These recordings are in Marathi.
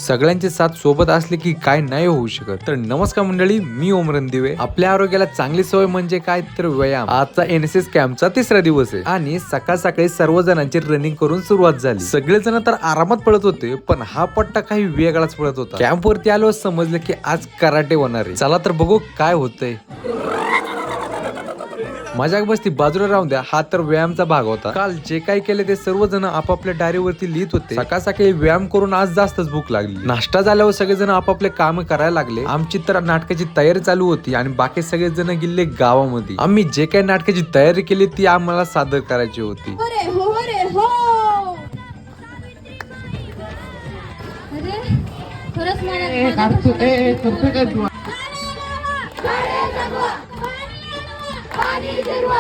सगळ्यांचे साथ सोबत असले की काय नाही होऊ शकत। तर नमस्कार मंडळी, मी ओमरन दिवे। आपल्या आरोग्याला चांगली सवय म्हणजे काय तर व्यायाम। आजचा एनएसएस कॅम्पचा तिसरा दिवस आहे आणि सकाळ सकाळी सर्वजणांची रनिंग करून सुरुवात झाली। सगळेजण तर आरामात पळत होते, पण हा पट्टा काही वेगळाच पळत होता। कॅम्प वरती आलो समजलं की आज कराटे होणार आहे। चला तर बघू काय होतंय। मजाक बसती बाजूला राहून द्या, हा तर व्यायामचा भाग होता। काल जे काही केले ते सर्वजण आपापल्या डायरीवरती लिहित होते। सकाळ सकाळी व्यायाम करून आज जास्तच भूक लागली। नाश्ता झाल्यावर सगळेजण आपापले काम करायला लागले। आमची तर नाटकाची तयारी चालू होती आणि बाकी सगळेजण गेले गावामध्ये। आम्ही जे काही नाटकाची तयारी केली ती आम्हाला सादर करायची होती।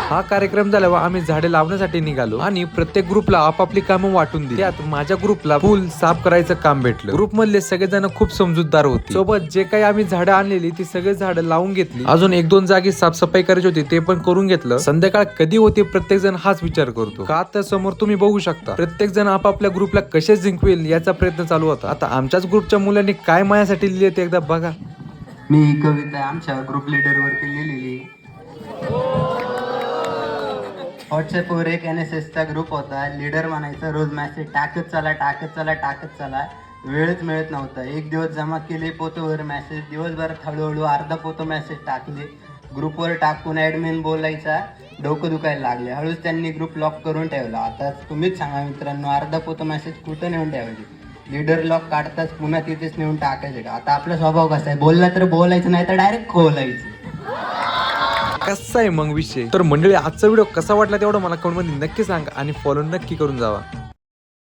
हा कार्यक्रम झाल्यावर आम्ही झाडे लावण्यासाठी निघालो आणि प्रत्येक ग्रुपला आपापली कामं वाटून दिली। त्यात माझ्या ग्रुपला पूल साफ करायचं काम भेटलं। ग्रुप मधले सगळेजण खूप समजूतदार होते। सोबत जे काही आम्ही झाडं आणलेली ती सगळे झाडं लावून घेतली। अजून एक दोन जागी साफसफाई करायची होती ते पण करून घेतलं। संध्याकाळ कधी होते प्रत्येक जण हाच विचार करतो। का तर समोर तुम्ही बघू शकता प्रत्येक जण आपापल्या ग्रुपला कसे जिंकवेल याचा प्रयत्न चालू होता। आता आमच्याच ग्रुपच्या मुलांनी काय माझ्यासाठी लिहिले ते एकदा बघा। मी ही कविता आमच्या ग्रुप लीडरवरती लिहिलेली। व्हॉट्सअपवर एक NSSचा ग्रुप होता। लीडर म्हणायचा रोज मेसेज टाकत चला टाकत चला टाकत चला। वेळच मिळत नव्हता। एक दिवस जमा केले पोतोवर मेसेज, दिवसभरात हळूहळू अर्धा पोतो मेसेज टाकले। ग्रुपवर टाकून ॲडमिन बोलायचा, डोकं दुखायला लागले। हळूच त्यांनी ग्रुप लॉक करून ठेवला। आता तुम्हीच सांगा मित्रांनो, अर्धा पोतो मेसेज कुठं नेऊन ठेवायचे? लीडर लॉक काढताच पुन्हा तिथेच नेऊन टाकायचे का? आता आपला स्वभाव कसा आहे, बोलला तर बोलायचं, नाही तर डायरेक्ट खोलायचं। कसा आहे मग विषय? तर मंडळी आजचा व्हिडिओ कसा वाटला तेवढं मला कमेंट मध्ये नक्की सांगा आणि फॉलो नक्की करून जावा।